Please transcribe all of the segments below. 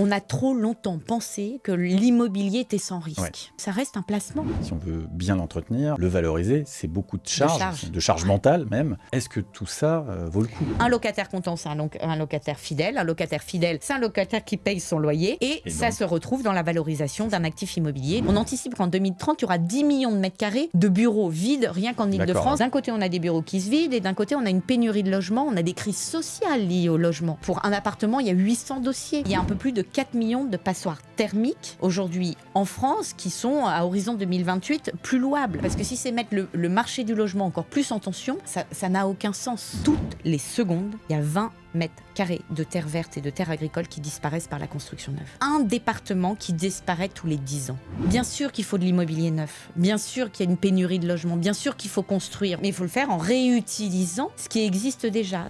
On a trop longtemps pensé que l'immobilier était sans risque. Ouais. Ça reste un placement. Si on veut bien l'entretenir, le valoriser, c'est beaucoup de charges mentales même. Est-ce que tout ça vaut le coup ? Un locataire content, c'est un locataire fidèle. Un locataire fidèle, c'est un locataire qui paye son loyer. Et ça donc, se retrouve dans la valorisation d'un actif immobilier. On anticipe qu'en 2030, il y aura 10 millions de mètres carrés de bureaux vides, rien qu'en Ile-de-France. D'un côté, on a des bureaux qui se vident et d'un côté, on a une pénurie de logements. On a des crises sociales liées au logement. Pour un appartement, il y a 800 dossiers. Il y a un peu plus de 4 millions de passoires thermiques aujourd'hui en France qui sont à horizon 2028 plus louables. Parce que si c'est mettre le marché du logement encore plus en tension, ça n'a aucun sens. Toutes les secondes, il y a 20 mètres carrés de terre verte et de terre agricole qui disparaissent par la construction neuve. Un département qui disparaît tous les 10 ans. Bien sûr qu'il faut de l'immobilier neuf. Bien sûr qu'il y a une pénurie de logements. Bien sûr qu'il faut construire. Mais il faut le faire en réutilisant ce qui existe déjà.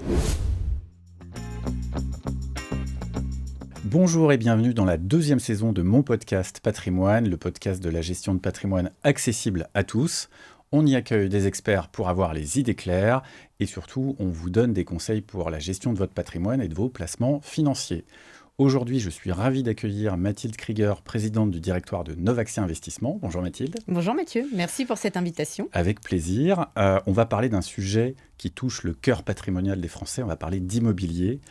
Bonjour et bienvenue dans la 2e saison de mon podcast Patrimoine, le podcast de la gestion de patrimoine accessible à tous. On y accueille des experts pour avoir les idées claires et surtout, on vous donne des conseils pour la gestion de votre patrimoine et de vos placements financiers. Aujourd'hui, je suis ravi d'accueillir Mathilde Krieger, présidente du directoire de Novaxia Investissement. Bonjour Mathilde. Bonjour Mathieu, merci pour cette invitation. Avec plaisir. On va parler d'un sujet qui touche le cœur patrimonial des Français, on va parler d'immobilier.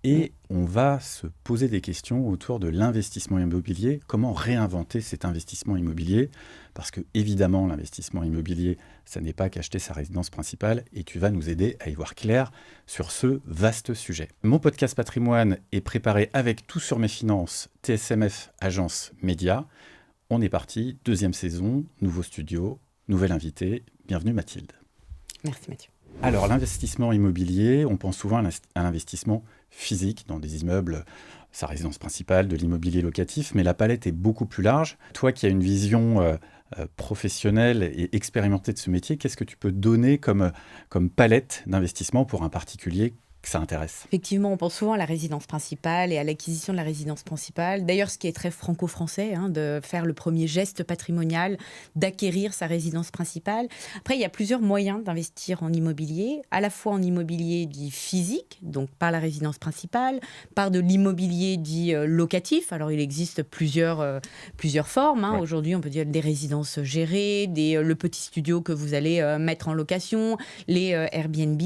Et on va se poser des questions autour de l'investissement immobilier. Comment réinventer cet investissement immobilier ? Parce que, évidemment, l'investissement immobilier, ça n'est pas qu'acheter sa résidence principale. Et tu vas nous aider à y voir clair sur ce vaste sujet. Mon podcast Patrimoine est préparé avec Tout sur mes finances, TSMF Agence Média. On est parti, 2e saison, nouveau studio, nouvelle invitée. Bienvenue Mathilde. Merci Mathieu. Alors, l'investissement immobilier, on pense souvent à l'investissement physique dans des immeubles, sa résidence principale, de l'immobilier locatif, mais la palette est beaucoup plus large. Toi qui as une vision professionnelle et expérimentée de ce métier, qu'est-ce que tu peux donner comme palette d'investissement pour un particulier que ça intéresse ? Effectivement, on pense souvent à la résidence principale et à l'acquisition de la résidence principale. D'ailleurs, ce qui est très franco-français, de faire le premier geste patrimonial, d'acquérir sa résidence principale. Après, il y a plusieurs moyens d'investir en immobilier, à la fois en immobilier dit physique, donc par la résidence principale, par de l'immobilier dit locatif. Alors, il existe plusieurs formes. Ouais. Aujourd'hui, on peut dire des résidences gérées, le petit studio que vous allez mettre en location, les Airbnb.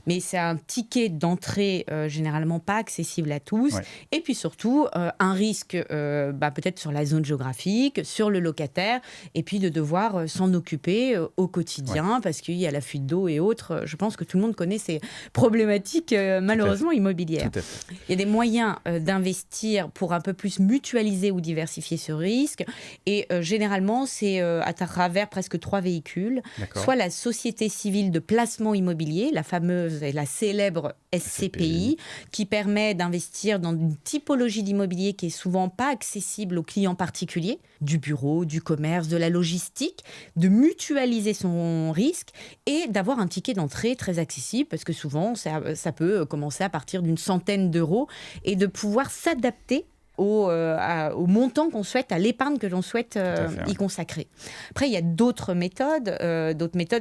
Mais c'est un ticket d'entrée généralement pas accessible à tous. Ouais. Et puis surtout, un risque peut-être sur la zone géographique, sur le locataire, et puis de devoir s'en occuper au quotidien, parce qu'il y a la fuite d'eau et autres. Je pense que tout le monde connaît ces problématiques malheureusement immobilières. Tout à fait. Il y a des moyens d'investir pour un peu plus mutualiser ou diversifier ce risque. Et généralement, c'est à travers presque 3 véhicules. D'accord. Soit la société civile de placement immobilier, la fameuse et la célèbre SCPI, qui permet d'investir dans une typologie d'immobilier qui est souvent pas accessible aux clients particuliers, du bureau, du commerce, de la logistique, de mutualiser son risque et d'avoir un ticket d'entrée très accessible, parce que souvent, ça peut commencer à partir d'une centaine d'euros et de pouvoir s'adapter au montant qu'on souhaite, à l'épargne que l'on souhaite y consacrer. Après, il y a d'autres méthodes,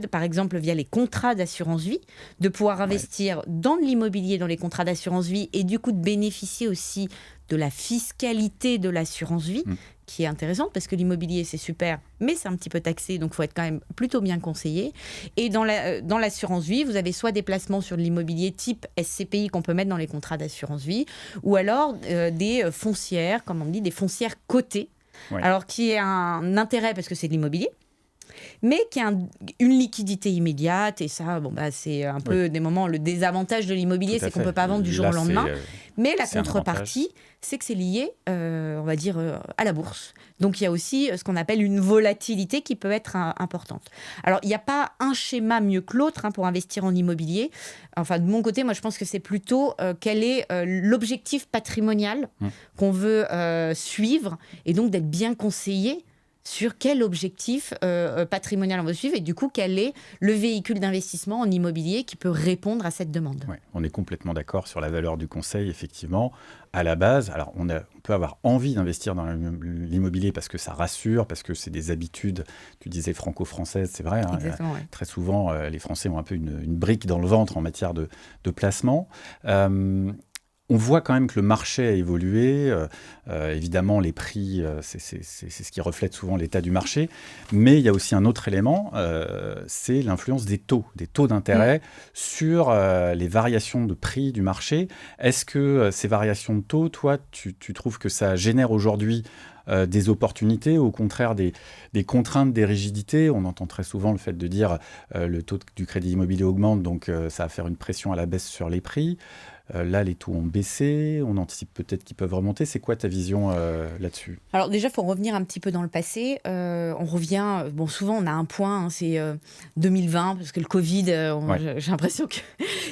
par exemple via les contrats d'assurance vie, de pouvoir investir dans de l'immobilier, dans les contrats d'assurance vie, et du coup de bénéficier aussi de la fiscalité de l'assurance vie, qui est intéressante, parce que l'immobilier, c'est super, mais c'est un petit peu taxé, donc il faut être quand même plutôt bien conseillé. Et dans l'assurance vie, vous avez soit des placements sur de l'immobilier type SCPI qu'on peut mettre dans les contrats d'assurance vie, ou alors des foncières, comme on dit, des foncières cotées, alors qui est un intérêt parce que c'est de l'immobilier, mais qui a une liquidité immédiate. Et ça, c'est un peu des moments, le désavantage de l'immobilier, c'est qu'on ne peut pas vendre du jour au lendemain. Mais la contrepartie, c'est que c'est lié, on va dire, à la bourse. Donc, il y a aussi ce qu'on appelle une volatilité qui peut être importante. Alors, il n'y a pas un schéma mieux que l'autre pour investir en immobilier. Enfin, de mon côté, moi, je pense que c'est plutôt quel est l'objectif patrimonial qu'on veut suivre, et donc d'être bien conseillé sur quel objectif patrimonial on veut suivre, et du coup, quel est le véhicule d'investissement en immobilier qui peut répondre à cette demande. Ouais, on est complètement d'accord sur la valeur du conseil, effectivement. À la base, alors on peut avoir envie d'investir dans l'immobilier parce que ça rassure, parce que c'est des habitudes, tu disais franco-françaises, c'est vrai. Exactement, ouais. Très souvent, les Français ont un peu une brique dans le ventre en matière de placement. On voit quand même que le marché a évolué. Évidemment, les prix, c'est ce qui reflète souvent l'état du marché. Mais il y a aussi un autre élément, c'est l'influence des taux d'intérêt sur les variations de prix du marché. Est-ce que ces variations de taux, toi, tu trouves que ça génère aujourd'hui des opportunités, au contraire des contraintes, des rigidités? On entend très souvent le fait de dire le taux du crédit immobilier augmente, donc ça va faire une pression à la baisse sur les prix. Là, les taux ont baissé, on anticipe peut-être qu'ils peuvent remonter. C'est quoi ta vision là-dessus? Alors déjà, il faut revenir un petit peu dans le passé. On revient, souvent on a un point, c'est 2020, parce que le Covid, j'ai l'impression que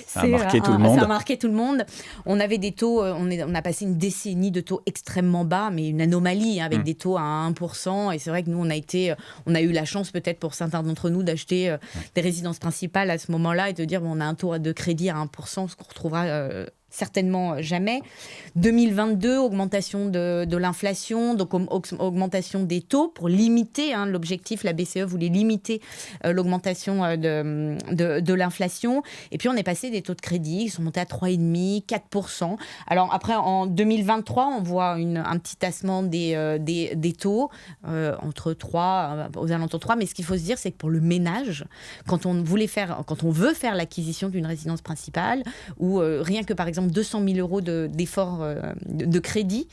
ça a marqué tout le monde. Ça a marqué tout le monde. On avait des taux, on a passé une décennie de taux extrêmement bas, mais une anomalie, avec des taux à 1%. Et c'est vrai que nous, on a eu la chance peut-être pour certains d'entre nous d'acheter des résidences principales à ce moment-là et de dire on a un taux de crédit à 1%, ce qu'on retrouvera certainement jamais. 2022, augmentation de l'inflation, donc augmentation des taux pour limiter, l'objectif, la BCE voulait limiter l'augmentation de l'inflation. Et puis on est passé des taux de crédit qui sont montés à 3,5%, 4%. Alors après, en 2023, on voit un petit tassement des taux entre 3, aux alentours de 3. Mais ce qu'il faut se dire, c'est que pour le ménage, quand on veut faire l'acquisition d'une résidence principale, ou rien que par exemple 200 000 euros d'effort de crédit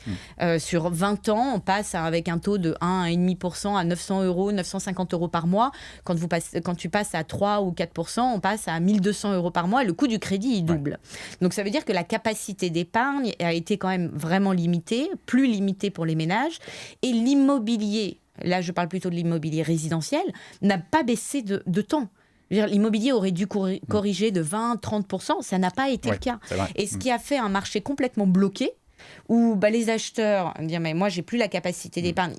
sur 20 ans, on passe avec un taux de 1,5% à 900 euros, 950 euros par mois. Quand tu passes à 3 ou 4%, on passe à 1 200 euros par mois et le coût du crédit, il double. Donc ça veut dire que la capacité d'épargne a été quand même vraiment limitée, plus limitée pour les ménages. Et l'immobilier, là je parle plutôt de l'immobilier résidentiel, n'a pas baissé de temps. L'immobilier aurait dû corriger de 20-30%, ça n'a pas été le cas. Et ce qui a fait un marché complètement bloqué, où les acheteurs disent mais moi j'ai plus la capacité d'épargne,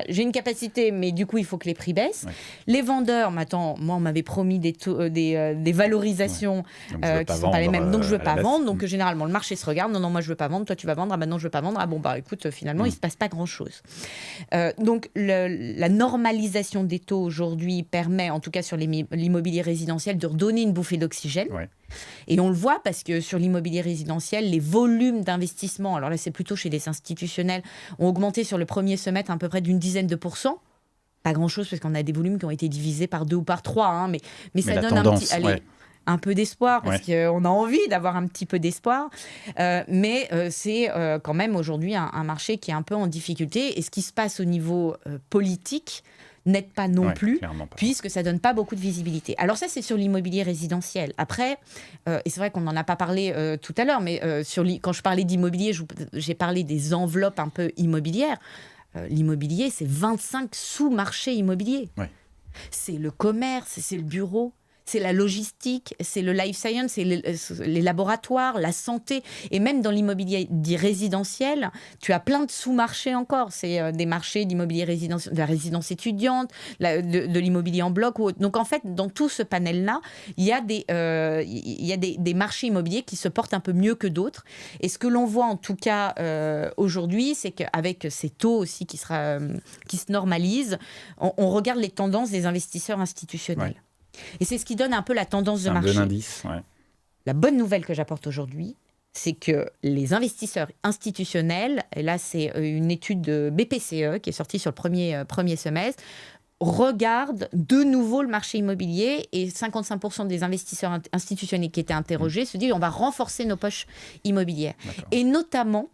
j'ai une capacité mais du coup il faut que les prix baissent. Les vendeurs, moi on m'avait promis des valorisations qui ne sont pas les mêmes, donc je veux pas vendre. Donc généralement le marché se regarde, non moi je veux pas vendre, toi tu vas vendre, non je veux pas vendre, écoute finalement il se passe pas grand chose. Donc la normalisation des taux aujourd'hui permet, en tout cas sur l'immobilier résidentiel, de redonner une bouffée d'oxygène. Et on le voit parce que sur l'immobilier résidentiel, les volumes d'investissement, alors là c'est plutôt chez les institutionnels, ont augmenté sur le premier semestre à peu près d'une dizaine de %. Pas grand-chose parce qu'on a des volumes qui ont été divisés par 2 ou par 3, mais ça donne un peu d'espoir, parce qu'on a envie d'avoir un petit peu d'espoir. Mais c'est quand même aujourd'hui un marché qui est un peu en difficulté. Et ce qui se passe au niveau politique n'aide pas non plus, puisque ça ne donne pas beaucoup de visibilité. Alors ça, c'est sur l'immobilier résidentiel. Après, et c'est vrai qu'on n'en a pas parlé tout à l'heure, mais quand je parlais d'immobilier, j'ai parlé des enveloppes un peu immobilières. L'immobilier, c'est 25 sous-marchés immobiliers. C'est le commerce, c'est le bureau, c'est la logistique, c'est le life science, c'est les laboratoires, la santé. Et même dans l'immobilier dit résidentiel, tu as plein de sous-marchés encore. C'est des marchés d'immobilier résidentiel, de la résidence étudiante, de l'immobilier en bloc. Donc en fait, dans tout ce panel-là, il y a des marchés immobiliers qui se portent un peu mieux que d'autres. Et ce que l'on voit en tout cas aujourd'hui, c'est qu'avec ces taux aussi qui se normalisent, on regarde les tendances des investisseurs institutionnels. Et c'est ce qui donne un peu la tendance de marché. C'est un bon indice, La bonne nouvelle que j'apporte aujourd'hui, c'est que les investisseurs institutionnels, et là c'est une étude de BPCE qui est sortie sur le premier semestre, regardent de nouveau le marché immobilier, et 55% des investisseurs institutionnels qui étaient interrogés se disent on va renforcer nos poches immobilières. Et notamment,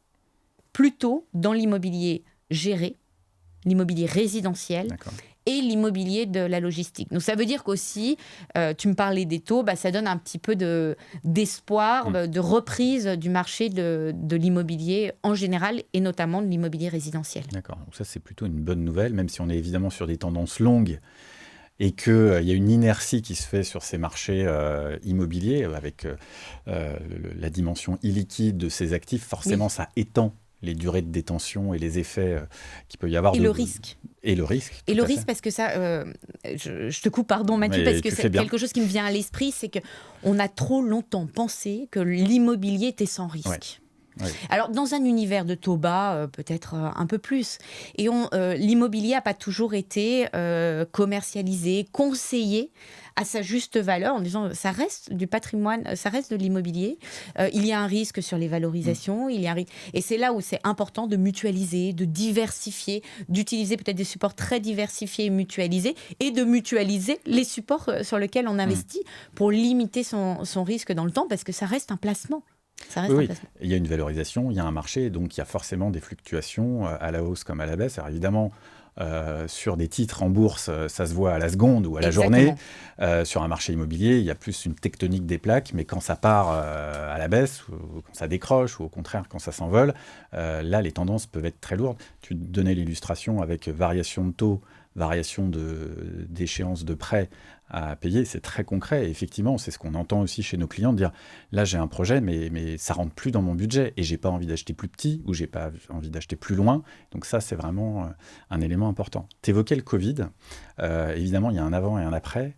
plutôt dans l'immobilier géré, l'immobilier résidentiel, et l'immobilier de la logistique. Donc ça veut dire qu'aussi, tu me parlais des taux, ça donne un petit peu d'espoir, de reprise du marché de l'immobilier en général, et notamment de l'immobilier résidentiel. D'accord, donc ça c'est plutôt une bonne nouvelle, même si on est évidemment sur des tendances longues et qu'il y a une inertie qui se fait sur ces marchés immobiliers, avec la dimension illiquide de ces actifs. Forcément, ça étend les durées de détention et les effets qu'il peut y avoir. Et le risque. Et le risque. Et le risque, parce que ça, je te coupe, pardon Mathieu, parce que c'est quelque chose qui me vient à l'esprit, c'est qu'on a trop longtemps pensé que l'immobilier était sans risque. Oui. Alors, dans un univers de taux bas, peut-être un peu plus. Et l'immobilier n'a pas toujours été commercialisé, conseillé à sa juste valeur, en disant ça reste du patrimoine, ça reste de l'immobilier. Il y a un risque sur les valorisations, et c'est là où c'est important de mutualiser, de diversifier, d'utiliser peut-être des supports très diversifiés et mutualisés, et de mutualiser les supports sur lesquels on investit pour limiter son risque dans le temps, parce que ça reste un placement. Oui. Il y a une valorisation, il y a un marché, donc il y a forcément des fluctuations à la hausse comme à la baisse. Alors évidemment, sur des titres en bourse, ça se voit à la seconde ou à la journée. Sur un marché immobilier, il y a plus une tectonique des plaques, mais quand ça part à la baisse, ou quand ça décroche, ou au contraire quand ça s'envole, là les tendances peuvent être très lourdes. Tu donnais l'illustration avec variation de taux, variation d'échéance de prêt à payer, c'est très concret. Et effectivement, c'est ce qu'on entend aussi chez nos clients, de dire là j'ai un projet, mais ça rentre plus dans mon budget et j'ai pas envie d'acheter plus petit ou j'ai pas envie d'acheter plus loin. Donc ça, c'est vraiment un élément important. Tu évoquais le Covid. Évidemment, il y a un avant et un après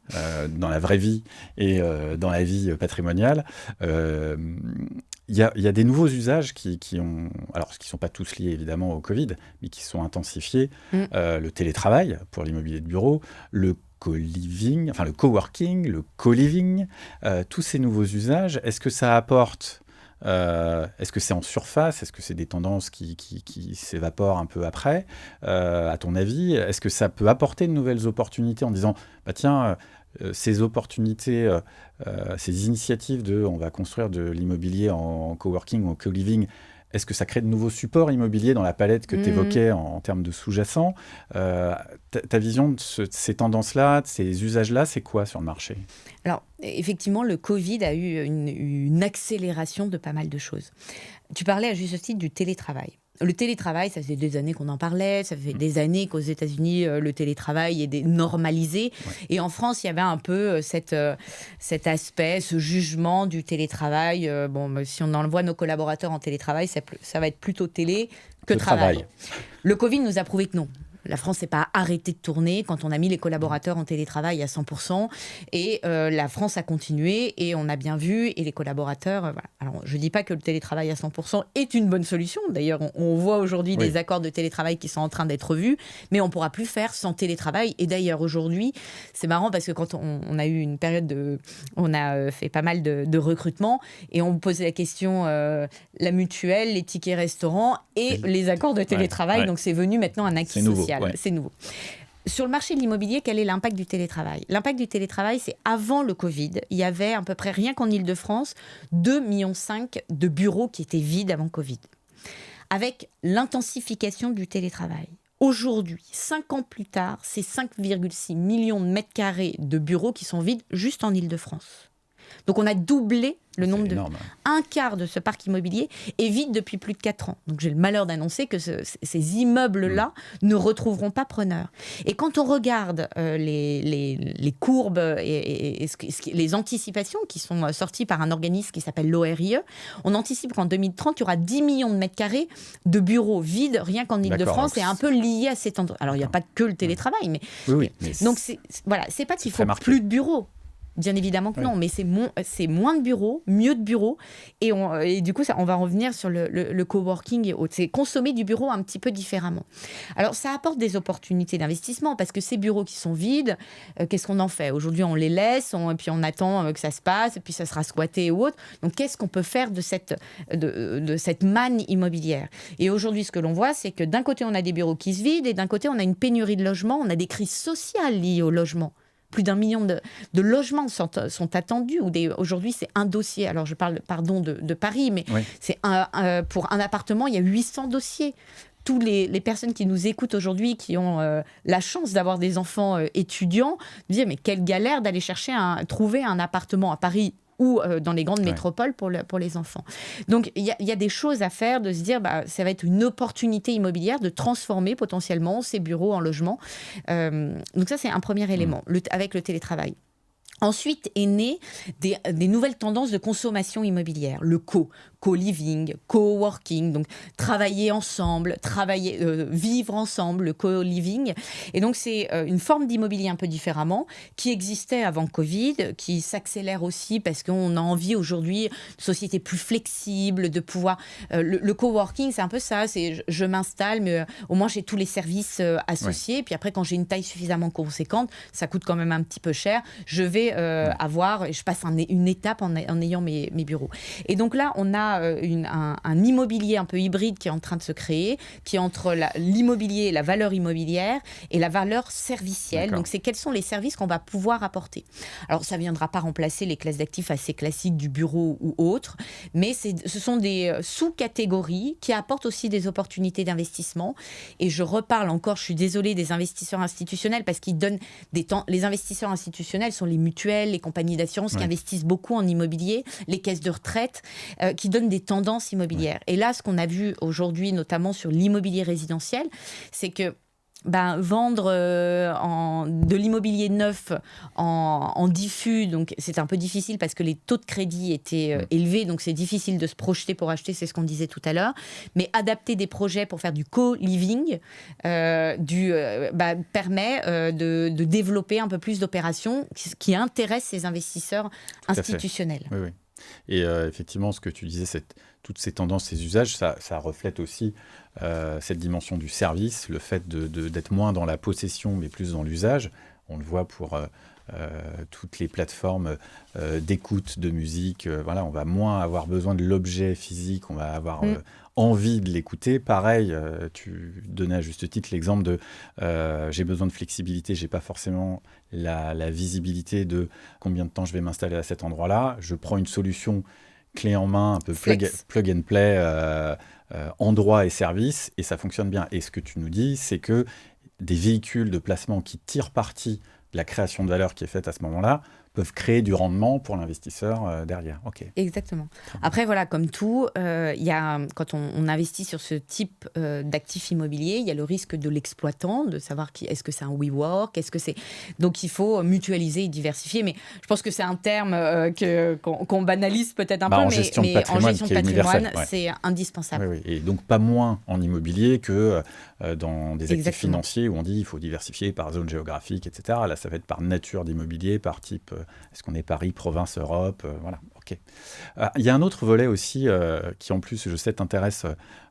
dans la vraie vie et dans la vie patrimoniale. Il y a des nouveaux usages qui ne sont pas tous liés évidemment au Covid, mais qui sont intensifiés. Le télétravail pour l'immobilier de bureau, le co-living, enfin le coworking, le co-living, tous ces nouveaux usages, est-ce que ça apporte, est-ce que c'est en surface, est-ce que c'est des tendances qui s'évaporent un peu après, à ton avis, est-ce que ça peut apporter de nouvelles opportunités en disant, bah tiens, ces opportunités, ces initiatives on va construire de l'immobilier en coworking ou en co-living, est-ce que ça crée de nouveaux supports immobiliers dans la palette que tu évoquais en termes de sous-jacents? Ta vision de ces tendances-là, de ces usages-là, c'est quoi sur le marché? Alors, effectivement, le Covid a eu une accélération de pas mal de choses. Tu parlais à juste titre du télétravail. Le télétravail, ça faisait des années qu'on en parlait, ça fait des années qu'aux États-Unis, le télétravail est normalisé. Ouais. Et en France, il y avait un peu cet aspect, ce jugement du télétravail. Si on envoie nos collaborateurs en télétravail, ça va être plutôt télé que travail. Le Covid nous a prouvé que non. La France s'est pas arrêtée de tourner quand on a mis les collaborateurs en télétravail à 100%. Et la France a continué et on a bien vu. Et les collaborateurs, voilà. Alors, je ne dis pas que le télétravail à 100% est une bonne solution. D'ailleurs, on voit aujourd'hui des accords de télétravail qui sont en train d'être vus. Mais on ne pourra plus faire sans télétravail. Et d'ailleurs, aujourd'hui, c'est marrant parce que quand on a eu une période on a fait pas mal de recrutement et on posait la question la mutuelle, les tickets restaurants et les accords de télétravail. Ouais. Donc, c'est venu maintenant un acquis social. Ouais. C'est nouveau. Sur le marché de l'immobilier, quel est l'impact du télétravail ? L'impact du télétravail, c'est avant le Covid. Il y avait à peu près, rien qu'en Île-de-France, 2,5 millions de bureaux qui étaient vides avant Covid. Avec l'intensification du télétravail, aujourd'hui, 5 ans plus tard, c'est 5,6 millions de mètres carrés de bureaux qui sont vides juste en Île-de-France. Donc on a doublé le nombre un quart de ce parc immobilier est vide depuis plus de 4 ans. Donc j'ai le malheur d'annoncer que ces immeubles-là ne retrouveront pas preneur. Et quand on regarde les courbes et les anticipations qui sont sorties par un organisme qui s'appelle l'ORIE, on anticipe qu'en 2030, il y aura 10 millions de mètres carrés de bureaux vides rien qu'en Île-de-France, et un peu lié à cet endroit. Alors il n'y a pas que le télétravail, mais donc c'est pas qu'il faut plus de bureaux. Bien évidemment que non, mais c'est moins de bureaux, mieux de bureaux. Et du coup, on va revenir sur le coworking et autres. C'est consommer du bureau un petit peu différemment. Alors, ça apporte des opportunités d'investissement parce que ces bureaux qui sont vides, qu'est-ce qu'on en fait ? Aujourd'hui, on les laisse, et puis on attend que ça se passe, et puis ça sera squatté ou autre. Donc, qu'est-ce qu'on peut faire de cette manne immobilière ? Et aujourd'hui, ce que l'on voit, c'est que d'un côté, on a des bureaux qui se vident, et d'un côté, on a une pénurie de logements, on a des crises sociales liées au logement. Plus d'1 million de logements sont attendus. Aujourd'hui, c'est un dossier. Alors, je parle, de Paris, mais c'est pour un appartement, il y a 800 dossiers. Tous les personnes qui nous écoutent aujourd'hui, qui ont la chance d'avoir des enfants étudiants, disent mais quelle galère d'aller trouver un appartement à Paris ou dans les grandes métropoles pour les enfants. Donc, il y a des choses à faire, de se dire, ça va être une opportunité immobilière de transformer potentiellement ces bureaux en logements. Donc ça, c'est un premier élément, avec le télétravail. Ensuite est né des nouvelles tendances de consommation immobilière, le co-living, co-working, donc travailler ensemble, vivre ensemble, le co-living. Et donc, c'est une forme d'immobilier un peu différemment, qui existait avant Covid, qui s'accélère aussi parce qu'on a envie aujourd'hui de sociétés plus flexibles, de pouvoir... le coworking, c'est un peu ça, c'est je m'installe, mais au moins j'ai tous les services associés. Puis après, quand j'ai une taille suffisamment conséquente, ça coûte quand même un petit peu cher, je vais je passe une étape en ayant mes bureaux. Et donc là, on a un immobilier un peu hybride qui est en train de se créer, qui est entre l'immobilier, la valeur immobilière et la valeur servicielle. D'accord. Donc, c'est quels sont les services qu'on va pouvoir apporter. Alors, ça ne viendra pas remplacer les classes d'actifs assez classiques du bureau ou autres, mais ce sont des sous-catégories qui apportent aussi des opportunités d'investissement. Et je reparle encore, je suis désolée, des investisseurs institutionnels parce qu'ils donnent des temps. Les investisseurs institutionnels sont les mutuelles, les compagnies d'assurance qui investissent beaucoup en immobilier, les caisses de retraite, qui donnent des tendances immobilières. Et là, ce qu'on a vu aujourd'hui, notamment sur l'immobilier résidentiel, c'est que vendre de l'immobilier neuf en diffus, donc c'est un peu difficile parce que les taux de crédit étaient élevés, donc c'est difficile de se projeter pour acheter, c'est ce qu'on disait tout à l'heure. Mais adapter des projets pour faire du co-living permet de développer un peu plus d'opérations qui intéressent ces investisseurs institutionnels. Oui. Et effectivement, ce que tu disais, toutes ces tendances, ces usages, ça reflète aussi cette dimension du service, le fait d'être moins dans la possession, mais plus dans l'usage. On le voit pour toutes les plateformes d'écoute de musique. On va moins avoir besoin de l'objet physique, on va avoir envie de l'écouter. Pareil, tu donnais à juste titre l'exemple de j'ai besoin de flexibilité, j'ai pas forcément la visibilité de combien de temps je vais m'installer à cet endroit-là. Je prends une solution clé en main, un peu plug and play, endroit et service, et ça fonctionne bien. Et ce que tu nous dis, c'est que des véhicules de placement qui tirent parti de la création de valeur qui est faite à ce moment-là peuvent créer du rendement pour l'investisseur derrière. Okay. Exactement. Après, voilà, comme tout, quand on investit sur ce type d'actifs immobiliers, il y a le risque de l'exploitant, de savoir est-ce que c'est un WeWork, donc il faut mutualiser et diversifier. Mais je pense que c'est un terme qu'on banalise peut-être un peu, en gestion de patrimoine, c'est indispensable. Oui. Et donc pas moins en immobilier que dans des actifs financiers où on dit qu'il faut diversifier par zone géographique, etc. Là, ça va être par nature d'immobilier, par type... Est-ce qu'on est Paris, province, Europe voilà, ok. Il y a un autre volet aussi qui, en plus, je sais, t'intéresse.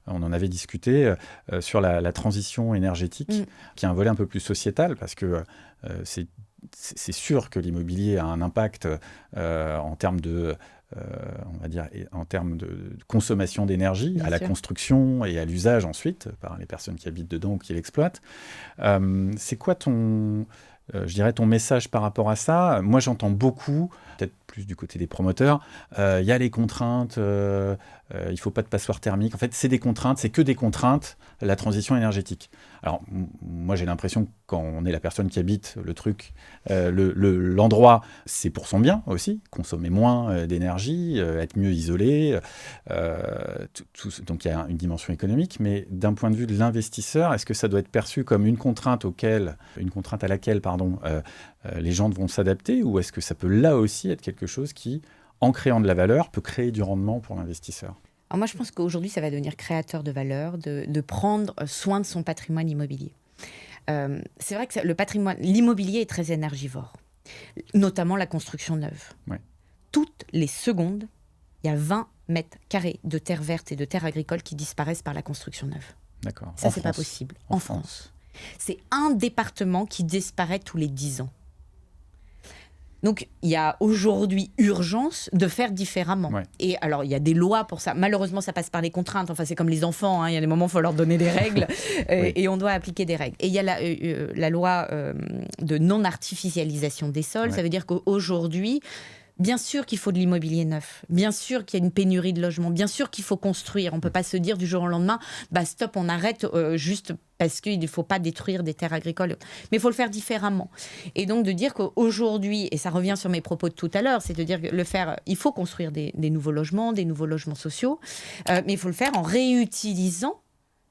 On en avait discuté sur la transition énergétique, qui est un volet un peu plus sociétal, parce que c'est sûr que l'immobilier a un impact en termes de... on va dire, en termes de consommation d'énergie, à la construction et à l'usage ensuite, par les personnes qui habitent dedans ou qui l'exploitent. C'est quoi ton message par rapport à ça? Moi, j'entends beaucoup, peut-être plus du côté des promoteurs, il y a les contraintes, il ne faut pas de passoire thermique. En fait, c'est des contraintes, c'est que des contraintes, la transition énergétique. Alors, moi, j'ai l'impression que quand on est la personne qui habite le truc, l'endroit, c'est pour son bien aussi, consommer moins d'énergie, être mieux isolé. Donc, il y a une dimension économique, mais d'un point de vue de l'investisseur, est-ce que ça doit être perçu comme une contrainte à laquelle les gens devront s'adapter, ou est-ce que ça peut là aussi être quelque chose qui, en créant de la valeur, peut créer du rendement pour l'investisseur? Alors moi, je pense qu'aujourd'hui, ça va devenir créateur de valeur, de prendre soin de son patrimoine immobilier. C'est vrai que l'immobilier est très énergivore, notamment la construction neuve. Ouais. Toutes les secondes, il y a 20 mètres carrés de terre verte et de terre agricole qui disparaissent par la construction neuve. D'accord. Ça, c'est pas possible. En France. C'est un département qui disparaît tous les 10 ans. Donc, il y a aujourd'hui urgence de faire différemment. Ouais. Et alors, il y a des lois pour ça. Malheureusement, ça passe par les contraintes. Enfin, c'est comme les enfants, hein. Il y a des moments où il faut leur donner des règles et on doit appliquer des règles. Et il y a la loi de non-artificialisation des sols. Ouais. Ça veut dire qu'aujourd'hui, bien sûr qu'il faut de l'immobilier neuf. Bien sûr qu'il y a une pénurie de logements. Bien sûr qu'il faut construire. On ne peut pas se dire du jour au lendemain, stop, on arrête juste parce qu'il ne faut pas détruire des terres agricoles. Mais il faut le faire différemment. Et donc de dire qu'aujourd'hui, et ça revient sur mes propos de tout à l'heure, c'est de dire que il faut construire des nouveaux logements sociaux, mais il faut le faire en réutilisant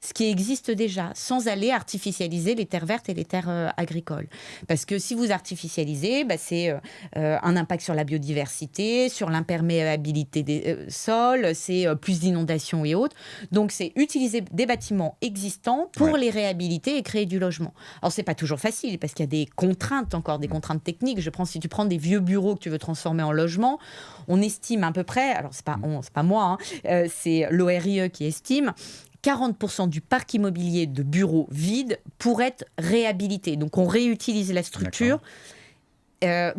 ce qui existe déjà, sans aller artificialiser les terres vertes et les terres agricoles. Parce que si vous artificialisez, c'est un impact sur la biodiversité, sur l'imperméabilité des sols, c'est plus d'inondations et autres. Donc, c'est utiliser des bâtiments existants pour les réhabiliter et créer du logement. Alors, c'est pas toujours facile, parce qu'il y a des contraintes encore, des contraintes techniques. Si tu prends des vieux bureaux que tu veux transformer en logement, on estime à peu près, alors c'est pas moi, c'est l'ORIE qui estime, 40% du parc immobilier de bureaux vides pourrait être réhabilité. Donc, on réutilise la structure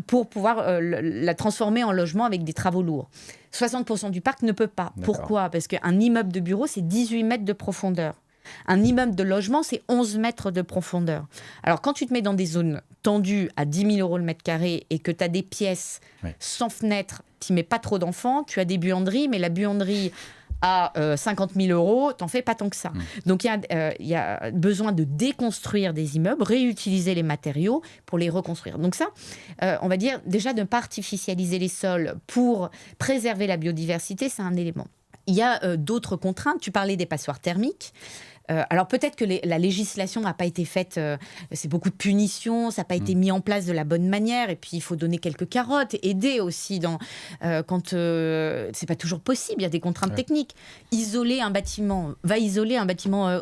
pour pouvoir la transformer en logement avec des travaux lourds. 60% du parc ne peut pas. Pourquoi ? Parce qu'un immeuble de bureau, c'est 18 mètres de profondeur. Un immeuble de logement, c'est 11 mètres de profondeur. Alors, quand tu te mets dans des zones tendues à 10 000 € le mètre carré et que tu as des pièces sans fenêtre, tu n'y mets pas trop d'enfants, tu as des buanderies, mais la buanderie à 50 000 €, t'en fais pas tant que ça. Donc, il y a besoin de déconstruire des immeubles, réutiliser les matériaux pour les reconstruire. Donc ça, on va dire, déjà, de ne pas artificialiser les sols pour préserver la biodiversité, c'est un élément. Il y a d'autres contraintes. Tu parlais des passoires thermiques. Alors peut-être que la législation n'a pas été faite, c'est beaucoup de punitions, ça n'a pas été mis en place de la bonne manière, et puis il faut donner quelques carottes, aider aussi quand c'est pas toujours possible, il y a des contraintes techniques. Isoler un bâtiment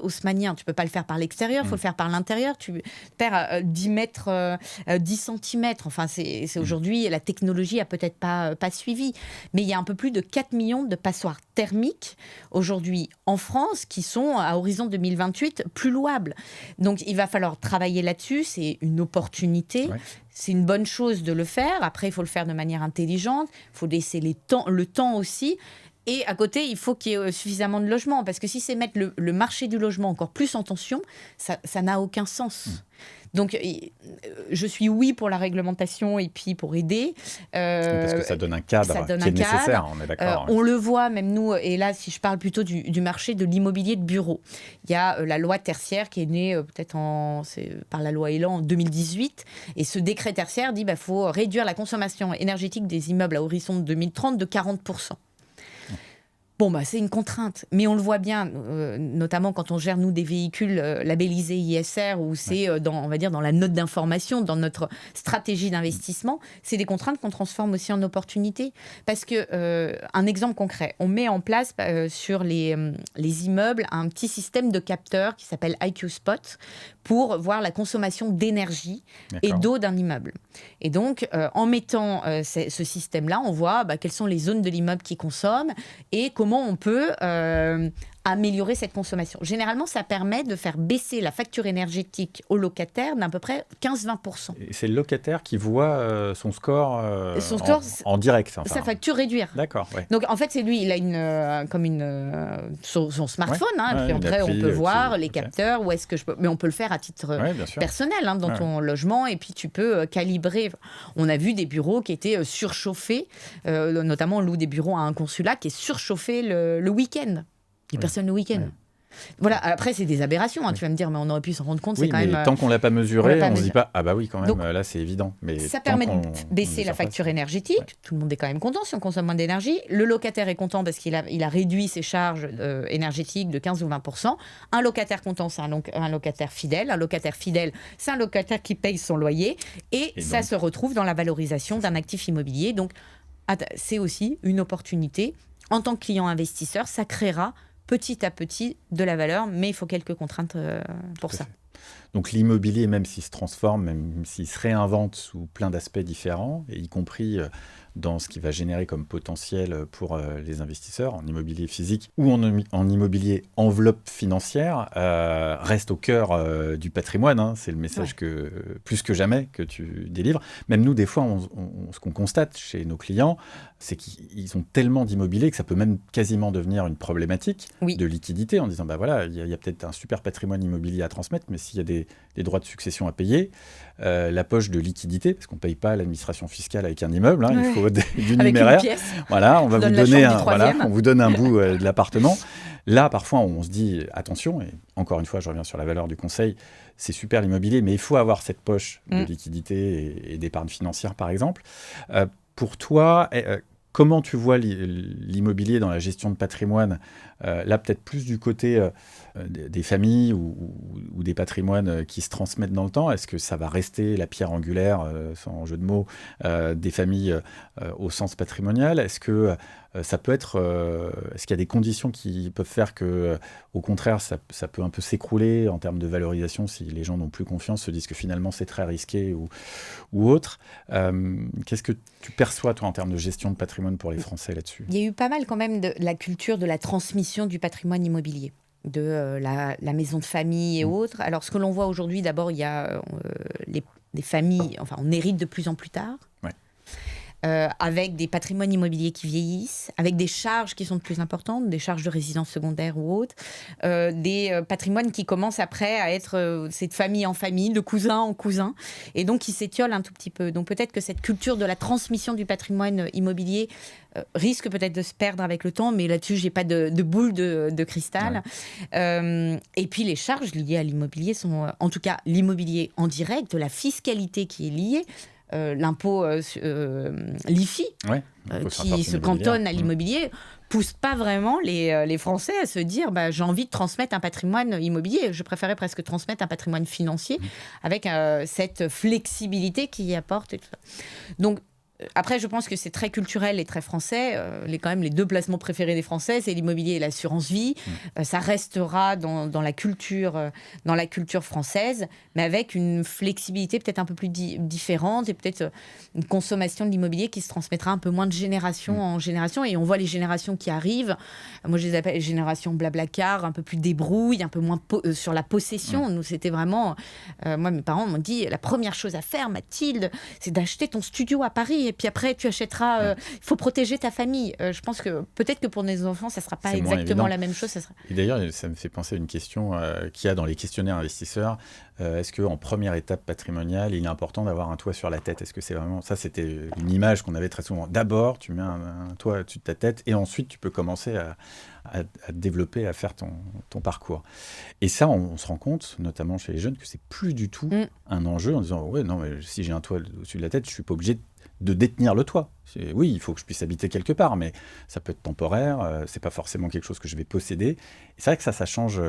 haussmannien, tu peux pas le faire par l'extérieur, il faut le faire par l'intérieur, tu perds 10 mètres, 10 cm, enfin c'est aujourd'hui, la technologie a peut-être pas suivi, mais il y a un peu plus de 4 millions de passoires thermiques aujourd'hui en France qui sont à horizon 2028 plus louables. Donc il va falloir travailler là-dessus, c'est une opportunité, c'est une bonne chose de le faire. Après, il faut le faire de manière intelligente, il faut laisser le temps aussi. Et à côté, il faut qu'il y ait suffisamment de logements, parce que si c'est mettre le marché du logement encore plus en tension, ça n'a aucun sens. Donc, je suis pour la réglementation et puis pour aider. Parce que ça donne un cadre qui est nécessaire, on est d'accord. On le voit, même nous, et là, si je parle plutôt du marché de l'immobilier de bureau. Il y a la loi tertiaire qui est née peut-être par la loi Elan en 2018. Et ce décret tertiaire dit qu'il faut réduire la consommation énergétique des immeubles à horizon 2030 de 40%. C'est une contrainte, mais on le voit bien, notamment quand on gère, nous, des véhicules labellisés ISR, où c'est, on va dire, dans la note d'information, dans notre stratégie d'investissement, c'est des contraintes qu'on transforme aussi en opportunités. Parce que, un exemple concret, on met en place sur les immeubles un petit système de capteurs qui s'appelle IQ Spot pour voir la consommation d'énergie et d'eau d'un immeuble. Et donc, en mettant ce système-là, on voit quelles sont les zones de l'immeuble qui consomment et comment on peut améliorer cette consommation. Généralement, ça permet de faire baisser la facture énergétique aux locataires d'à peu près 15-20%. Et c'est le locataire qui voit son score, en direct. Sa facture réduire. D'accord. Donc, en fait, c'est lui, il a son smartphone, et puis après, on peut voir les capteurs, où est-ce que je peux... Mais on peut le faire à titre personnel, dans ton logement, et puis tu peux calibrer. On a vu des bureaux qui étaient surchauffés, notamment on loue des bureaux à un consulat qui est surchauffé le week-end. Il n'y a personne le week-end. Voilà, après, c'est des aberrations. Tu vas me dire, mais on aurait pu s'en rendre compte. Oui, c'est quand même, tant qu'on ne l'a pas mesuré, on ne se dit pas, quand même, donc, là, c'est évident. Mais ça permet de baisser la facture énergétique. Tout le monde est quand même content si on consomme moins d'énergie. Le locataire est content parce qu'il a réduit ses charges énergétiques de 15 ou 20%. Un locataire content, c'est un locataire fidèle. Un locataire fidèle, c'est un locataire qui paye son loyer. Et ça se retrouve dans la valorisation d'un actif immobilier. Donc, c'est aussi une opportunité. En tant que client investisseur, ça créera petit à petit de la valeur, mais il faut quelques contraintes pour ça. Donc l'immobilier, même s'il se transforme, même s'il se réinvente sous plein d'aspects différents, et y compris dans ce qui va générer comme potentiel pour les investisseurs en immobilier physique ou en immobilier enveloppe financière, reste au cœur du patrimoine. C'est le message plus que jamais que tu délivres. Même nous, des fois, ce qu'on constate chez nos clients, c'est qu'ils ont tellement d'immobilier que ça peut même quasiment devenir une problématique de liquidité, en disant, il y a peut-être un super patrimoine immobilier à transmettre, mais s'il y a des droits de succession à payer, la poche de liquidité, parce qu'on ne paye pas l'administration fiscale avec un immeuble, il faut du numéraire. Voilà, on vous donne un bout de l'appartement. Là, parfois, on se dit, attention, et encore une fois, je reviens sur la valeur du conseil, c'est super l'immobilier, mais il faut avoir cette poche de liquidité et d'épargne financière, par exemple. Pour toi, Comment tu vois l'immobilier dans la gestion de patrimoine, là peut-être plus du côté des familles ou des patrimoines qui se transmettent dans le temps? Est-ce que ça va rester la pierre angulaire, sans jeu de mots, des familles au sens patrimonial? Est-ce que ça peut être, est-ce qu'il y a des conditions qui peuvent faire que, au contraire, ça peut un peu s'écrouler en termes de valorisation si les gens n'ont plus confiance, se disent que finalement c'est très risqué ou autre? Qu'est-ce que tu perçois, toi, en termes de gestion de patrimoine pour les Français là-dessus? Il y a eu pas mal quand même de la culture de la transmission du patrimoine immobilier, de la maison de famille et autres. Alors, ce que l'on voit aujourd'hui, d'abord, il y a les familles, enfin, on hérite de plus en plus tard. Ouais. Avec des patrimoines immobiliers qui vieillissent, avec des charges qui sont de plus importantes, des charges de résidence secondaire ou autres, des patrimoines qui commencent après à être c'est de famille en famille, de cousin en cousin, et donc qui s'étiolent un tout petit peu. Donc peut-être que cette culture de la transmission du patrimoine immobilier risque peut-être de se perdre avec le temps, mais là-dessus, j'ai pas de boule de cristal. Ouais. Et puis les charges liées à l'immobilier sont, en tout cas l'immobilier en direct, la fiscalité qui est liée, l'impôt l'IFI, qui se cantonne à l'immobilier, pousse pas vraiment les Français à se dire j'ai envie de transmettre un patrimoine immobilier. Je préférais presque transmettre un patrimoine financier avec cette flexibilité qu'il y apporte. Et tout ça. Donc, après, je pense que c'est très culturel et très français. Quand même, les deux placements préférés des Français, c'est l'immobilier et l'assurance vie. Ça restera dans la culture française, mais avec une flexibilité peut-être un peu plus différente et peut-être une consommation de l'immobilier qui se transmettra un peu moins de génération en génération. Et on voit les générations qui arrivent. Moi, je les appelle les générations blablacar, un peu plus débrouille, un peu moins sur la possession. Nous, c'était vraiment... moi, mes parents m'ont dit, la première chose à faire, Mathilde, c'est d'acheter ton studio à Paris. Et puis après, tu achèteras... Il faut protéger ta famille. Je pense que peut-être que pour nos enfants, ça ne sera pas exactement la même chose. Ça sera... Et d'ailleurs, ça me fait penser à une question qu'il y a dans les questionnaires investisseurs. Est-ce qu'en première étape patrimoniale, il est important d'avoir un toit sur la tête? Est-ce que c'est vraiment... Ça, c'était une image qu'on avait très souvent. D'abord, tu mets un toit au-dessus de ta tête et ensuite, tu peux commencer à te développer, à faire ton parcours. Et ça, on se rend compte, notamment chez les jeunes, que c'est plus du tout un enjeu en disant « Ouais, non, mais si j'ai un toit au-dessus de la tête, je ne suis pas obligé de détenir le toit. Oui, il faut que je puisse habiter quelque part, mais ça peut être temporaire, c'est pas forcément quelque chose que je vais posséder. Et c'est vrai que ça change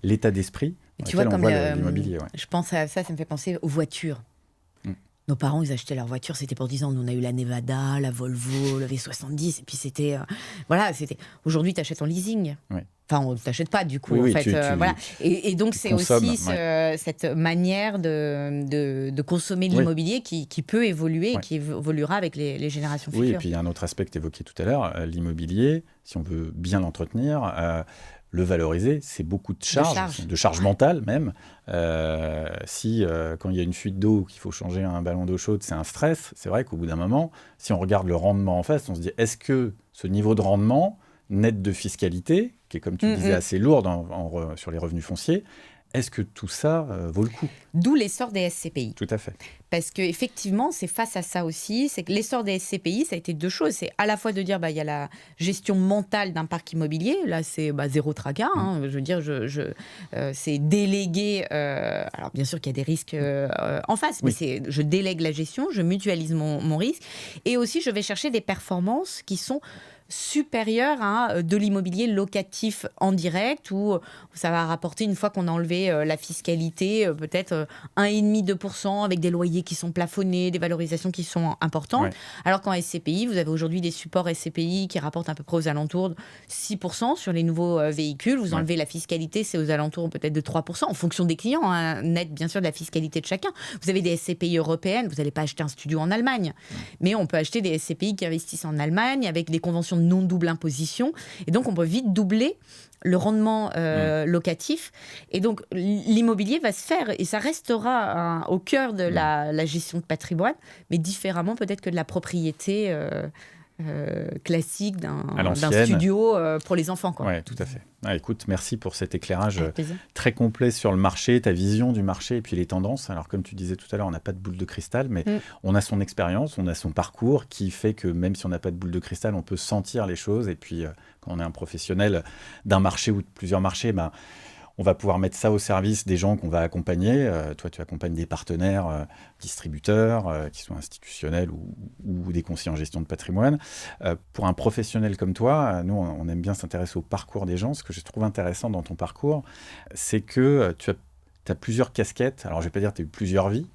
l'état d'esprit dans lequel on voit l'immobilier. Ouais. Je pense à ça me fait penser aux voitures. Nos parents, ils achetaient leur voiture, c'était pour 10 ans. Nous, on a eu la Nevada, la Volvo, le V70, et puis c'était... c'était... Aujourd'hui, tu achètes en leasing. Oui. Enfin, on ne t'achète pas, du coup, en fait. Voilà. Et donc, c'est aussi cette manière de consommer de l'immobilier qui peut évoluer et qui évoluera avec les générations futures. Oui, et puis il y a un autre aspect que tu évoquais tout à l'heure. L'immobilier, si on veut bien l'entretenir... le valoriser, c'est beaucoup de charges mentales même. Quand il y a une fuite d'eau, qu'il faut changer un ballon d'eau chaude, c'est un stress. C'est vrai qu'au bout d'un moment, si on regarde le rendement en face, on se dit, est-ce que ce niveau de rendement, net de fiscalité, qui est comme tu disais assez lourde sur les revenus fonciers, est-ce que tout ça vaut le coup? D'où l'essor des SCPI. Tout à fait. Parce qu'effectivement, c'est face à ça aussi. C'est que l'essor des SCPI, ça a été deux choses. C'est à la fois de dire, il y a la gestion mentale d'un parc immobilier. Là, c'est zéro tracas. Je veux dire, c'est déléguer. Alors, bien sûr qu'il y a des risques en face, mais je délègue la gestion, je mutualise mon risque. Et aussi, je vais chercher des performances qui sont supérieure à de l'immobilier locatif en direct où ça va rapporter, une fois qu'on a enlevé la fiscalité, peut-être 1,5-2% avec des loyers qui sont plafonnés, des valorisations qui sont importantes. Ouais. Alors qu'en SCPI, vous avez aujourd'hui des supports SCPI qui rapportent à peu près aux alentours de 6% sur les nouveaux véhicules. Vous enlevez la fiscalité, c'est aux alentours peut-être de 3%, en fonction des clients, net bien sûr de la fiscalité de chacun. Vous avez des SCPI européennes, vous n'allez pas acheter un studio en Allemagne, mais on peut acheter des SCPI qui investissent en Allemagne avec des conventions de non-double imposition. Et donc, on peut vite doubler le rendement locatif. Et donc, l'immobilier va se faire, et ça restera au cœur de la gestion de patrimoine, mais différemment peut-être que de la propriété classique d'un studio pour les enfants. Oui, tout à fait. Écoute, merci pour cet éclairage très complet sur le marché, ta vision du marché et puis les tendances. Alors, comme tu disais tout à l'heure, on n'a pas de boule de cristal, mais on a son expérience, on a son parcours qui fait que même si on n'a pas de boule de cristal, on peut sentir les choses. Et puis, quand on est un professionnel d'un marché ou de plusieurs marchés, on va pouvoir mettre ça au service des gens qu'on va accompagner. Toi, tu accompagnes des partenaires distributeurs, qui soient institutionnels ou des conseillers en gestion de patrimoine. Pour un professionnel comme toi, nous, on aime bien s'intéresser au parcours des gens. Ce que je trouve intéressant dans ton parcours, c'est que tu as plusieurs casquettes. Alors, je ne vais pas dire que tu as eu plusieurs vies.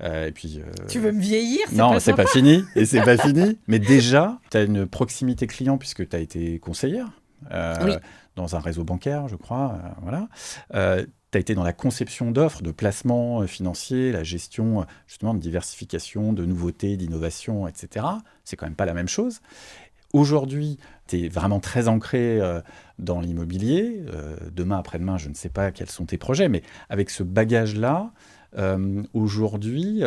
Et puis, tu veux me vieillir? Non, c'est pas fini. Et c'est pas fini. Mais déjà, tu as une proximité client puisque tu as été conseillère Oui. dans un réseau bancaire, je crois. Voilà. Tu as été dans la conception d'offres, de placements financiers, la gestion justement de diversification, de nouveautés, d'innovation, etc. C'est quand même pas la même chose. Aujourd'hui, tu es vraiment très ancré dans l'immobilier. Demain, après-demain, je ne sais pas quels sont tes projets, mais avec ce bagage-là, aujourd'hui,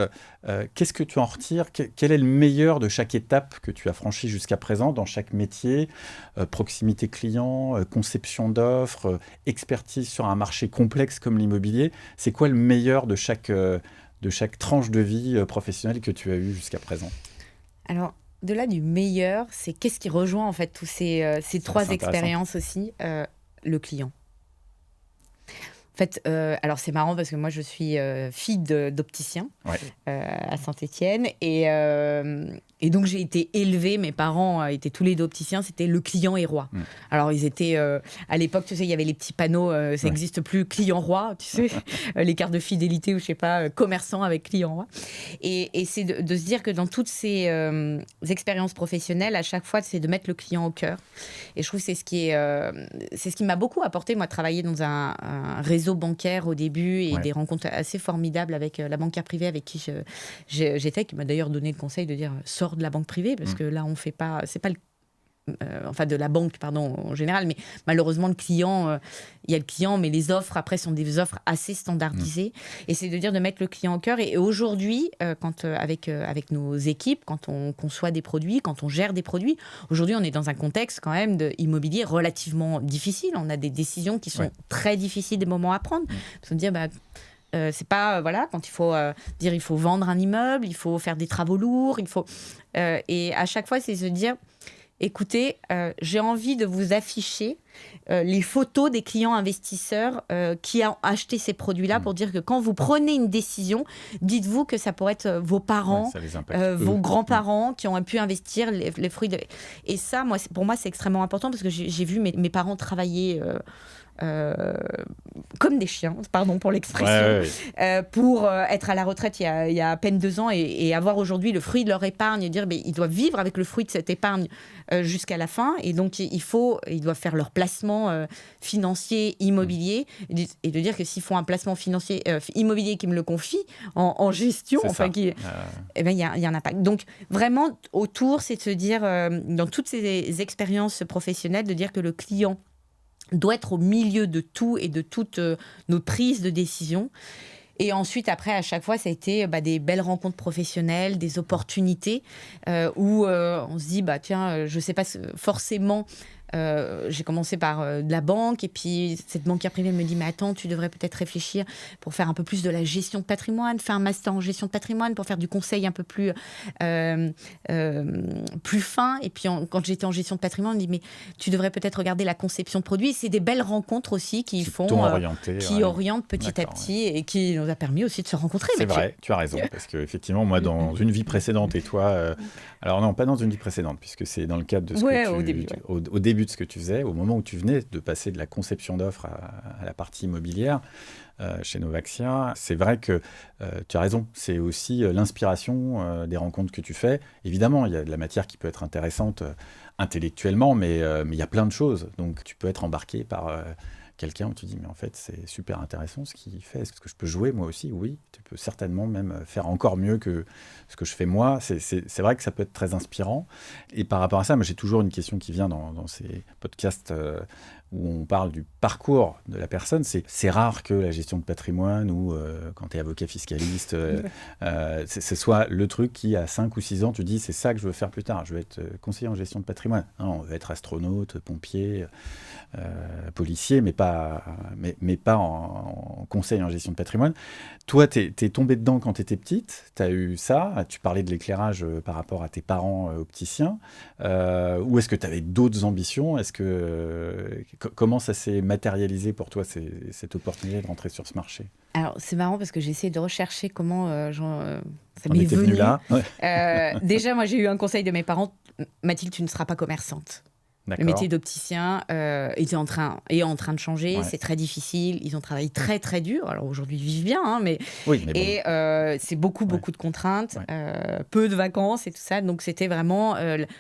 qu'est-ce que tu en retires? Quel est le meilleur de chaque étape que tu as franchie jusqu'à présent dans chaque métier? Proximité client, conception d'offres, expertise sur un marché complexe comme l'immobilier. C'est quoi le meilleur de chaque tranche de vie professionnelle que tu as eue jusqu'à présent? Alors, au-delà du meilleur, c'est qu'est-ce qui rejoint en fait tous ces trois expériences aussi, le client. En fait, alors c'est marrant parce que moi je suis fille d'opticien à Saint-Étienne et donc j'ai été élevée, mes parents étaient tous les deux opticiens, c'était le client est roi. Alors ils étaient, à l'époque tu sais il y avait les petits panneaux, ça n'existe plus, client roi, tu sais, les cartes de fidélité ou je sais pas, commerçant avec client roi. Et c'est de se dire que dans toutes ces expériences professionnelles, à chaque fois c'est de mettre le client au cœur. Et je trouve que c'est ce qui m'a beaucoup apporté, moi, travailler dans un réseau bancaire au début et des rencontres assez formidables avec la banquière privée avec qui j'étais, qui m'a d'ailleurs donné le conseil de dire sors de la banque privée parce que là on fait pas, c'est pas le enfin de la banque pardon en général, mais malheureusement le client, il y a le client, mais les offres après sont des offres assez standardisées et c'est de dire de mettre le client au cœur. Et aujourd'hui, quand avec nos équipes, quand on conçoit des produits, quand on gère des produits, aujourd'hui on est dans un contexte quand même immobilier relativement difficile. On a des décisions qui sont très difficiles, des moments à prendre. Parce qu'on dit c'est pas voilà, quand il faut dire il faut vendre un immeuble, il faut faire des travaux lourds, il faut et à chaque fois c'est se dire écoutez, j'ai envie de vous afficher les photos des clients investisseurs qui ont acheté ces produits-là pour dire que quand vous prenez une décision, dites-vous que ça pourrait être vos parents, vos grands-parents qui ont pu investir les fruits de... Et ça, pour moi, c'est extrêmement important parce que j'ai vu mes parents travailler... comme des chiens, pardon pour l'expression, pour être à la retraite il y a à peine 2 ans et avoir aujourd'hui le fruit de leur épargne et dire ils doivent vivre avec le fruit de cette épargne jusqu'à la fin et donc ils doivent faire leur placement financier immobilier et de dire que s'ils font un placement financier immobilier qui me le confie en gestion, enfin il y a un impact. Donc vraiment autour c'est de se dire dans toutes ces expériences professionnelles de dire que le client doit être au milieu de tout et de toutes nos prises de décision. Et ensuite, après, à chaque fois, ça a été des belles rencontres professionnelles, des opportunités où on se dit, tiens, je ne sais pas forcément... j'ai commencé par de la banque et puis cette banquière privée me dit mais attends tu devrais peut-être réfléchir pour faire un peu plus de la gestion de patrimoine, faire un master en gestion de patrimoine pour faire du conseil un peu plus fin. Et puis quand j'étais en gestion de patrimoine on me dit mais tu devrais peut-être regarder la conception de produits. C'est des belles rencontres aussi qui orientent petit à petit et qui nous a permis aussi de se rencontrer. C'est vrai, tu as raison parce qu'effectivement moi dans une vie précédente et toi alors non pas dans une vie précédente puisque c'est dans le cadre de ce que au début de ce que tu faisais, au moment où tu venais de passer de la conception d'offres à la partie immobilière chez Novaxia, c'est vrai que tu as raison, c'est aussi l'inspiration des rencontres que tu fais. Évidemment, il y a de la matière qui peut être intéressante intellectuellement, mais il y a plein de choses. Donc tu peux être embarqué par quelqu'un où tu dis mais en fait c'est super intéressant ce qu'il fait, est-ce que je peux jouer moi aussi? Oui, tu peux certainement même faire encore mieux que ce que je fais moi. C'est vrai que ça peut être très inspirant. Et par rapport à ça, moi j'ai toujours une question qui vient dans ces podcasts où on parle du parcours de la personne. C'est rare que la gestion de patrimoine ou quand tu es avocat fiscaliste, ce soit le truc qui à 5 ou 6 ans tu dis c'est ça que je veux faire plus tard, je veux être conseiller en gestion de patrimoine. Non, on veut être astronaute, pompier, policier, mais pas en conseil en gestion de patrimoine. Toi, t'es tombée dedans quand tu étais petite, tu as eu ça, tu parlais de l'éclairage par rapport à tes parents opticiens, ou est-ce que tu avais d'autres ambitions? Comment ça s'est matérialisé pour toi, cette opportunité de rentrer sur ce marché? Alors, c'est marrant parce que j'ai essayé de rechercher comment ça On m'est était venu. venu là. Ouais. Déjà, moi, j'ai eu un conseil de mes parents. Mathilde, tu ne seras pas commerçante. Le métier d'opticien est en train de changer. Ouais. C'est très difficile. Ils ont travaillé très, très dur. Alors, aujourd'hui, ils vivent bien, hein, mais bon. C'est beaucoup de contraintes, peu de vacances et tout ça. Donc, c'était vraiment...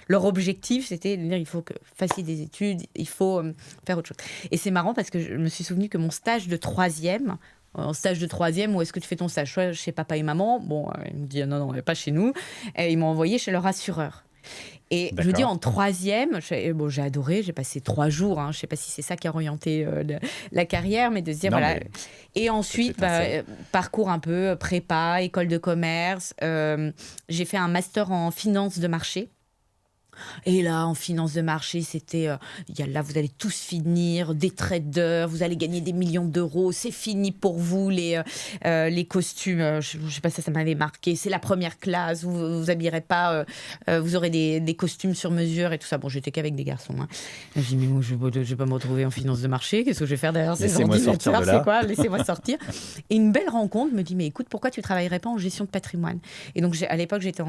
leur objectif, c'était de dire, il faut que vous fassiez des études, il faut faire autre chose. Et c'est marrant parce que je me suis souvenu que mon stage de troisième... En stage de troisième, où est-ce que tu fais ton stage? Soit chez papa et maman. Bon, ils me disent non, pas chez nous. Et ils m'ont envoyé chez leur assureur. Et je veux dire, en troisième, j'ai adoré, j'ai passé 3 jours. Je ne sais pas si c'est ça qui a orienté la carrière, mais de se dire, non, voilà. Et ensuite, parcours un peu prépa, école de commerce. J'ai fait un master en finance de marché. Et là, en finance de marché, c'était... là, vous allez tous finir des traders, vous allez gagner des millions d'euros, c'est fini pour vous, les costumes. Je ne sais pas, ça m'avait marqué. C'est la première classe, vous ne vous habillerez pas, vous aurez des costumes sur mesure et tout ça. Bon, j'étais qu'avec des garçons. J'ai dit, mais moi, je ne vais pas me retrouver en finance de marché. Qu'est-ce que je vais faire derrière ces ordinateurs? C'est quoi? Laissez-moi sortir. Et une belle rencontre me dit, mais écoute, pourquoi tu ne travaillerais pas en gestion de patrimoine? Et donc, à l'époque, j'étais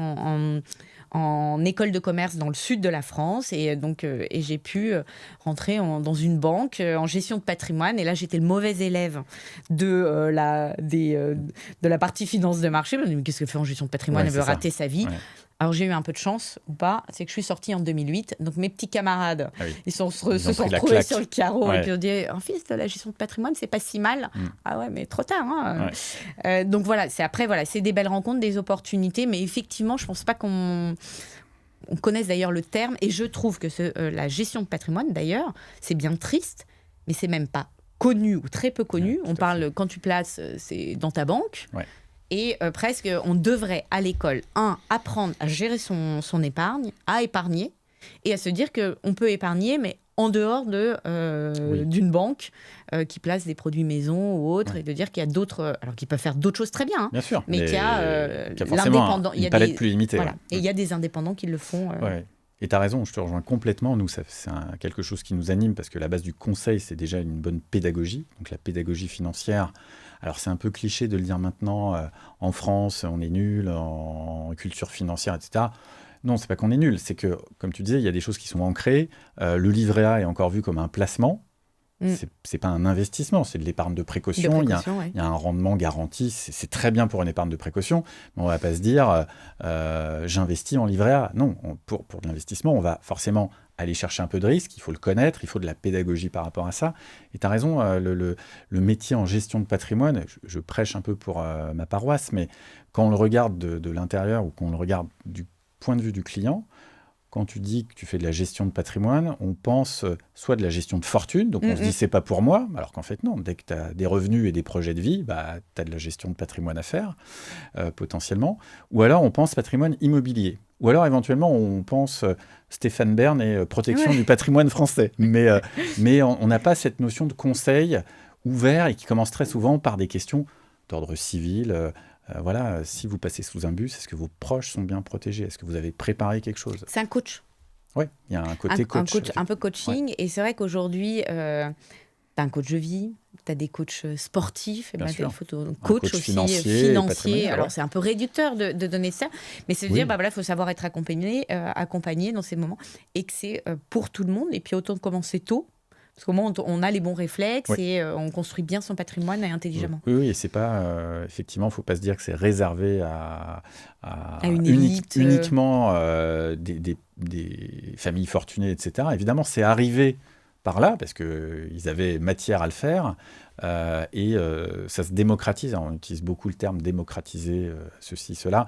en école de commerce dans le sud de la France et donc j'ai pu rentrer dans une banque en gestion de patrimoine et là j'étais le mauvais élève de la partie finance de marché. Mais qu'est-ce qu'elle fait en gestion de patrimoine? Elle veut rater sa vie. Alors j'ai eu un peu de chance ou pas, c'est que je suis sortie en 2008, donc mes petits camarades ils se sont retrouvés sur le carreau et puis on dit en fils, la gestion de patrimoine c'est pas si mal. Ah ouais, mais trop tard, hein. Donc voilà, c'est des belles rencontres, des opportunités, mais effectivement je pense pas qu'on connaisse d'ailleurs le terme, et je trouve que la gestion de patrimoine d'ailleurs c'est bien triste, mais c'est même pas connu ou très peu connu. On parle quand tu places, c'est dans ta banque. Et presque, on devrait à l'école, apprendre à gérer son épargne, à épargner, et à se dire qu'on peut épargner, mais en dehors d'une banque qui place des produits maison ou autres, et de dire qu'il y a d'autres, alors qu'ils peuvent faire d'autres choses très bien, bien sûr, mais qu'il y a l'indépendant. Il y a une palette plus limitée. Voilà. Et il y a des indépendants qui le font. Et tu as raison, je te rejoins complètement. Nous, c'est quelque chose qui nous anime parce que la base du conseil, c'est déjà une bonne pédagogie. Donc la pédagogie financière, alors c'est un peu cliché de le dire maintenant, en France, on est nul en culture financière, etc. Non, c'est pas qu'on est nul, c'est que, comme tu disais, il y a des choses qui sont ancrées. Le livret A est encore vu comme un placement. C'est pas un investissement, c'est de l'épargne de précaution. Il y a un rendement garanti. C'est très bien pour une épargne de précaution, mais on va pas se dire j'investis en livret A. Non, pour de l'investissement, on va forcément aller chercher un peu de risque. Il faut le connaître, il faut de la pédagogie par rapport à ça. Et tu as raison, le métier en gestion de patrimoine, je prêche un peu pour ma paroisse, mais quand on le regarde de l'intérieur ou qu'on le regarde du point de vue du client, quand tu dis que tu fais de la gestion de patrimoine, on pense soit de la gestion de fortune, donc on se dit c'est pas pour moi, alors qu'en fait non, dès que tu as des revenus et des projets de vie, tu as de la gestion de patrimoine à faire, potentiellement. Ou alors on pense patrimoine immobilier. Ou alors éventuellement on pense Stéphane Bern et protection du patrimoine français. Mais on n'a pas cette notion de conseil ouvert et qui commence très souvent par des questions d'ordre civil. Voilà, si vous passez sous un bus, est-ce que vos proches sont bien protégés? Est-ce que vous avez préparé quelque chose? C'est un coach. Oui, il y a un côté coach. Un peu coaching. Et c'est vrai qu'aujourd'hui, tu as un coach de vie, tu as des coachs sportifs, tu as des coach aussi financier. Alors, c'est un peu réducteur de donner ça, mais c'est de dire, il faut savoir être accompagné dans ces moments, et que c'est pour tout le monde. Et puis, autant de commencer tôt. Parce qu'au moins, on a les bons réflexes et on construit bien son patrimoine intelligemment. Oui, et c'est pas... effectivement, il ne faut pas se dire que c'est réservé à une élite. Uniquement des familles fortunées, etc. Évidemment, c'est arrivé par là, parce qu'ils avaient matière à le faire. Et ça se démocratise. On utilise beaucoup le terme démocratiser, ceci, cela.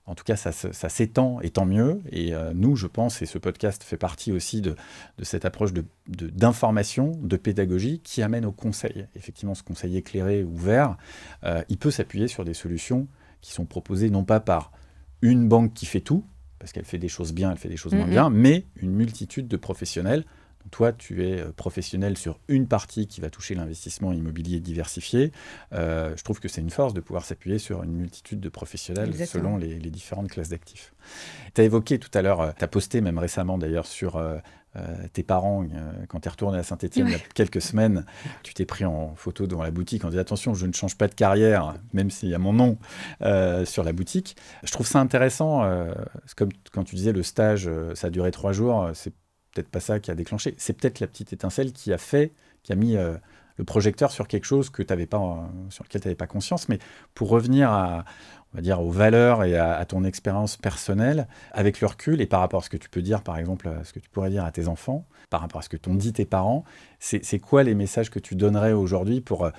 En tout cas, ça s'étend, et tant mieux. Et nous, je pense, et ce podcast fait partie aussi de cette approche d'information, de pédagogie, qui amène au conseil. Effectivement, ce conseil éclairé, ouvert, il peut s'appuyer sur des solutions qui sont proposées non pas par une banque qui fait tout, parce qu'elle fait des choses bien, elle fait des choses moins bien, mais une multitude de professionnels. Toi, tu es professionnel sur une partie qui va toucher l'investissement immobilier diversifié. Je trouve que c'est une force de pouvoir s'appuyer sur une multitude de professionnels selon les différentes classes d'actifs. Tu as évoqué tout à l'heure, tu as posté même récemment d'ailleurs sur tes parents, quand tu es retourné à Saint-Étienne il y a quelques semaines, tu t'es pris en photo devant la boutique en disant attention, je ne change pas de carrière, même s'il y a mon nom sur la boutique. Je trouve ça intéressant. C'est comme quand tu disais le stage, ça a duré 3 jours, c'est peut-être pas ça qui a déclenché. C'est peut-être la petite étincelle qui a mis le projecteur sur quelque chose sur lequel tu n'avais pas conscience. Mais pour revenir on va dire, aux valeurs et à ton expérience personnelle, avec le recul et par rapport à ce que tu peux dire, par exemple, à ce que tu pourrais dire à tes enfants, par rapport à ce que t'ont dit tes parents, c'est quoi les messages que tu donnerais aujourd'hui pour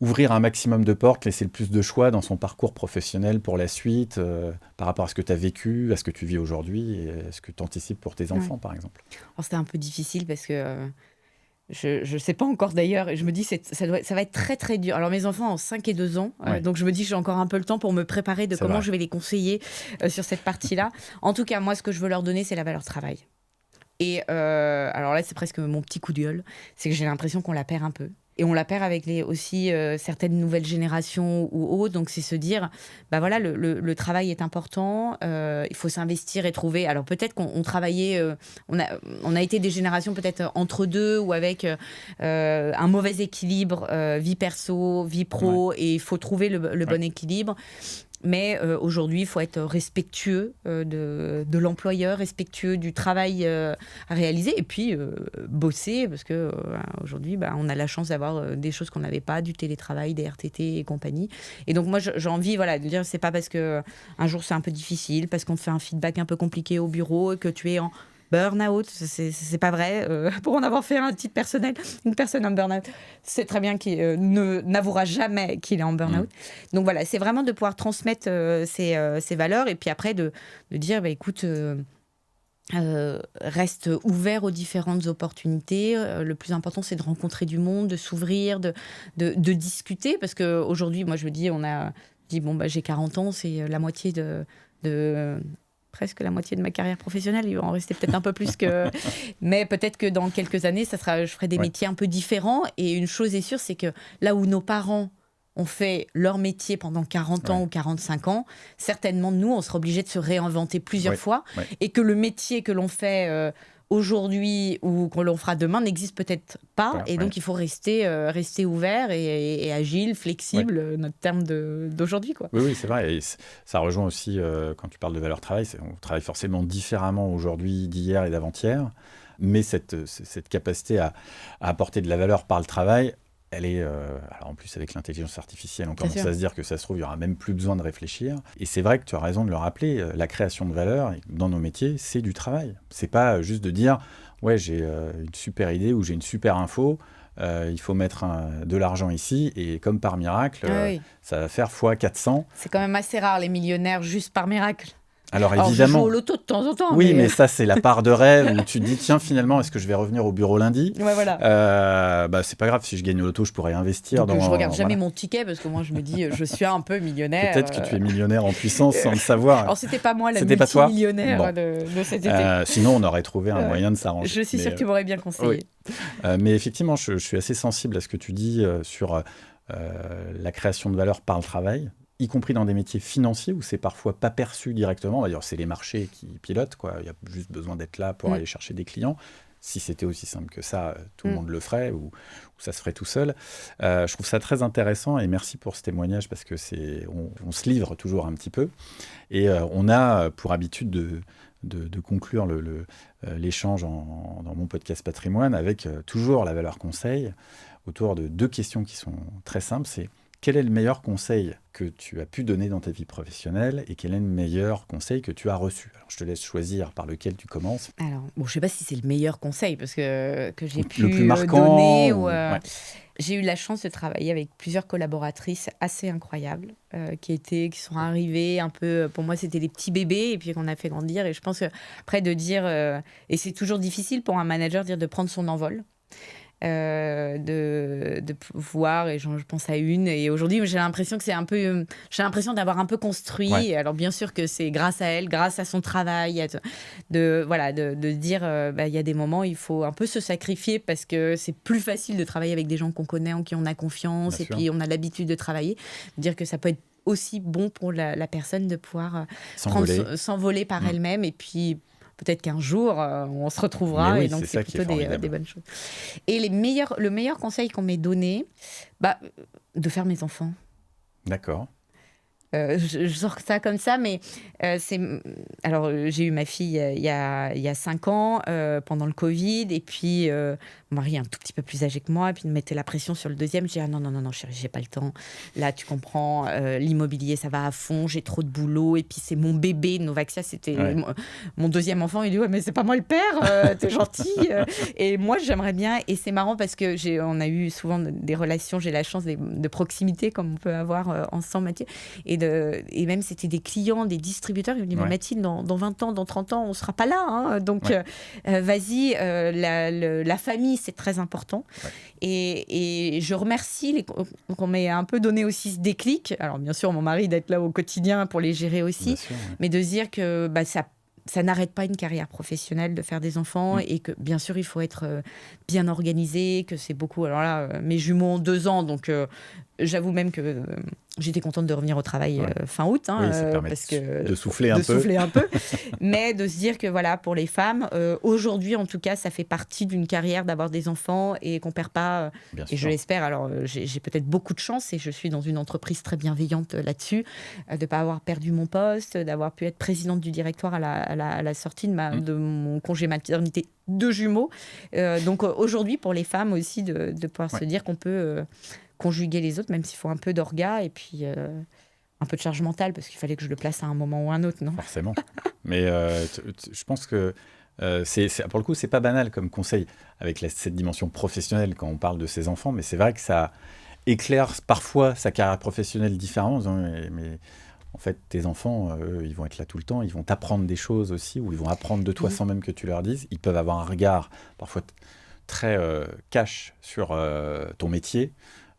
ouvrir un maximum de portes, laisser le plus de choix dans son parcours professionnel pour la suite, par rapport à ce que tu as vécu, à ce que tu vis aujourd'hui et à ce que tu anticipes pour tes enfants, par exemple? Alors, c'était un peu difficile parce que je ne sais pas encore d'ailleurs, et je me dis ça va être très très dur. Alors mes enfants ont 5 et 2 ans, donc je me dis j'ai encore un peu le temps pour me préparer de comment je vais les conseiller sur cette partie-là. En tout cas, moi ce que je veux leur donner, c'est la valeur travail. Et alors là, c'est presque mon petit coup de gueule, c'est que j'ai l'impression qu'on la perd un peu. Et on la perd avec aussi certaines nouvelles générations ou autres. Donc, c'est se dire, bah voilà, le travail est important, il faut s'investir et trouver. Alors, peut-être qu'on travaillait, on a été des générations peut-être entre deux ou avec un mauvais équilibre, vie perso, vie pro, et il faut trouver le bon équilibre. Mais aujourd'hui, il faut être respectueux de l'employeur, respectueux du travail à réaliser et puis bosser parce que aujourd'hui, on a la chance d'avoir des choses qu'on n'avait pas, du télétravail, des RTT et compagnie. Et donc moi, j'ai envie de dire, c'est pas parce qu'un jour c'est un peu difficile, parce qu'on te fait un feedback un peu compliqué au bureau et que tu es en burn-out, c'est pas vrai. Pour en avoir fait un titre personnel, une personne en burn-out, c'est très bien qu'il n'avouera jamais qu'il est en burn-out. Donc voilà, c'est vraiment de pouvoir transmettre ces valeurs et puis après de dire, écoute, reste ouvert aux différentes opportunités. Le plus important, c'est de rencontrer du monde, de s'ouvrir, de discuter. Parce qu'aujourd'hui, moi, je me dis, j'ai 40 ans, c'est la moitié presque la moitié de ma carrière professionnelle. Il va en rester peut-être un peu plus que... Mais peut-être que dans quelques années, je ferai des métiers un peu différents. Et une chose est sûre, c'est que là où nos parents ont fait leur métier pendant 40 ans ou 45 ans, certainement, nous, on sera obligés de se réinventer plusieurs fois. Et que le métier que l'on fait aujourd'hui ou que l'on fera demain n'existe peut-être pas. Et donc, il faut rester ouvert et agile, flexible, notre terme d'aujourd'hui, quoi. Oui, c'est vrai. Et ça rejoint aussi, quand tu parles de valeur travail, on travaille forcément différemment aujourd'hui d'hier et d'avant-hier. Mais cette capacité à apporter de la valeur par le travail, elle est, alors en plus avec l'intelligence artificielle, on commence à se dire que ça se trouve, il n'y aura même plus besoin de réfléchir. Et c'est vrai que tu as raison de le rappeler, la création de valeur dans nos métiers, c'est du travail. C'est pas juste de dire, j'ai une super idée ou j'ai une super info, il faut mettre de l'argent ici et comme par miracle, ça va faire x 400. C'est quand même assez rare les millionnaires juste par miracle. Alors évidemment, je joue au loto de temps en temps. Oui, mais ça, c'est la part de rêve où tu te dis, tiens, finalement, est-ce que je vais revenir au bureau lundi ? C'est pas grave, si je gagne au loto, je pourrais investir. Donc, je regarde jamais mon ticket parce que moi, je me dis, je suis un peu millionnaire. Peut-être que tu es millionnaire en puissance sans le savoir. Alors, c'était pas moi la multimillionnaire de cet été. Sinon, on aurait trouvé un moyen de s'arranger. Je suis sûre que tu m'aurais bien conseillé. Mais effectivement, je suis assez sensible à ce que tu dis sur la création de valeur par le travail, y compris dans des métiers financiers où c'est parfois pas perçu directement. D'ailleurs, c'est les marchés qui pilotent, quoi. Il y a juste besoin d'être là pour aller chercher des clients. Si c'était aussi simple que ça, tout le monde le ferait ou ça se ferait tout seul. Je trouve ça très intéressant et merci pour ce témoignage parce que on se livre toujours un petit peu. Et on a pour habitude de conclure l'échange dans mon podcast Patrimoine avec toujours la valeur conseil autour de 2 questions qui sont très simples. C'est quel est le meilleur conseil que tu as pu donner dans ta vie professionnelle et quel est le meilleur conseil que tu as reçu ? Alors, je te laisse choisir par lequel tu commences. Alors, je ne sais pas si c'est le meilleur conseil parce que j'ai pu le plus marquant, donner. J'ai eu la chance de travailler avec plusieurs collaboratrices assez incroyables qui sont arrivées un peu, pour moi c'était des petits bébés et puis qu'on a fait grandir. Et je pense qu'après de dire, et c'est toujours difficile pour un manager de prendre son envol. De voir et je pense à une et aujourd'hui j'ai l'impression que j'ai l'impression d'avoir un peu construit alors bien sûr que c'est grâce à elle, grâce à son travail de dire il y a des moments il faut un peu se sacrifier parce que c'est plus facile de travailler avec des gens qu'on connaît, en qui on a confiance et puis on a l'habitude de travailler, dire que ça peut être aussi bon pour la personne de pouvoir s'envoler par elle-même et puis peut-être qu'un jour, on se retrouvera. Mais oui, et donc, c'est plutôt des bonnes choses. Et le meilleur conseil qu'on m'ait donné, de faire mes enfants. D'accord. Je sors ça comme ça, mais alors j'ai eu ma fille il y a 5 ans, pendant le Covid, et puis mon mari est un tout petit peu plus âgé que moi, et puis il me mettait la pression sur le deuxième. Je dis non chérie, j'ai pas le temps. Là, tu comprends, l'immobilier ça va à fond, j'ai trop de boulot, et puis c'est mon bébé. Novaxia, c'était mon deuxième enfant. Il dit mais c'est pas moi le père, t'es gentil. Et moi j'aimerais bien, et c'est marrant parce que on a eu souvent des relations, j'ai la chance de proximité comme on peut avoir ensemble, Mathieu, et même c'était des clients, des distributeurs. Ils me disent mais Mathilde, dans 20 ans, dans 30 ans, on sera pas là, hein. Donc vas-y, la famille c'est très important. Et je remercie qu'on m'ait un peu donné aussi ce déclic. Alors bien sûr mon mari d'être là au quotidien pour les gérer aussi, sûr, mais de se dire que ça n'arrête pas une carrière professionnelle de faire des enfants, et que bien sûr il faut être bien organisé, que c'est beaucoup. Alors là, mes jumeaux ont 2 ans, donc j'avoue même que j'étais contente de revenir au travail fin août, hein, ça permet parce que de souffler un peu, mais de se dire que voilà, pour les femmes, aujourd'hui en tout cas, ça fait partie d'une carrière d'avoir des enfants et qu'on perd pas. Et je l'espère. Alors j'ai peut-être beaucoup de chance et je suis dans une entreprise très bienveillante là-dessus, de pas avoir perdu mon poste, d'avoir pu être présidente du directoire à la sortie de mon congé maternité, 2 jumeaux. Donc aujourd'hui, pour les femmes aussi, de pouvoir se dire qu'on peut conjuguer les autres, même s'il faut un peu d'orga et puis un peu de charge mentale, parce qu'il fallait que je le place à un moment ou à un autre, non ? Forcément. Mais je pense que pour le coup, c'est pas banal comme conseil avec cette dimension professionnelle quand on parle de ses enfants, mais c'est vrai que ça éclaire parfois sa carrière professionnelle différemment, en disant, mais en fait, tes enfants, eux, ils vont être là tout le temps, ils vont t'apprendre des choses aussi, ou ils vont apprendre de toi sans même que tu leur dises. Ils peuvent avoir un regard parfois très cash sur ton métier.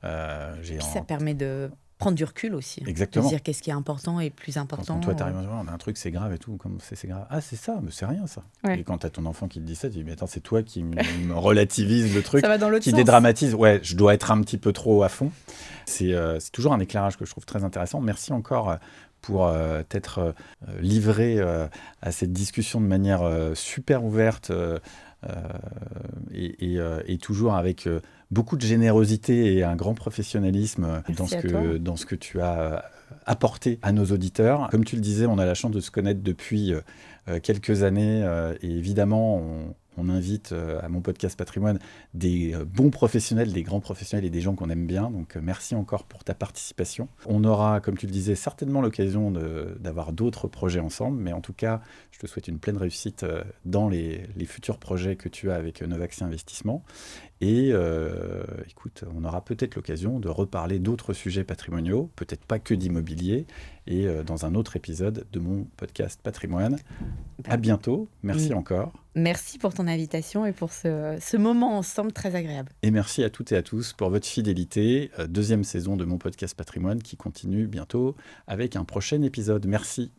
Ça permet de prendre du recul aussi. Exactement. De dire qu'est-ce qui est important et plus important. Quand toi, tu arrives à dire, on a un truc, c'est grave et tout. Comme c'est grave. Ah, c'est ça, mais c'est rien, ça. Et quand tu as ton enfant qui te dit ça, tu dis, mais attends, c'est toi qui me relativise le truc, ça va dans l'autre qui sens. Dédramatise. Ouais, je dois être un petit peu trop à fond. C'est toujours un éclairage que je trouve très intéressant. Merci encore pour t'être livré à cette discussion de manière super ouverte et toujours avec beaucoup de générosité et un grand professionnalisme dans ce que tu as apporté à nos auditeurs. Comme tu le disais, on a la chance de se connaître depuis quelques années et évidemment, on invite à mon podcast Patrimoine des bons professionnels, des grands professionnels et des gens qu'on aime bien. Donc, merci encore pour ta participation. On aura, comme tu le disais, certainement l'occasion d'avoir d'autres projets ensemble. Mais en tout cas, je te souhaite une pleine réussite dans les futurs projets que tu as avec Novaxia Investissement. Et écoute, on aura peut-être l'occasion de reparler d'autres sujets patrimoniaux, peut-être pas que d'immobilier, et dans un autre épisode de mon podcast Patrimoine. À bientôt. Merci encore. Merci pour ton invitation et pour ce moment ensemble très agréable. Et merci à toutes et à tous pour votre fidélité. 2e saison de mon podcast Patrimoine qui continue bientôt avec un prochain épisode. Merci.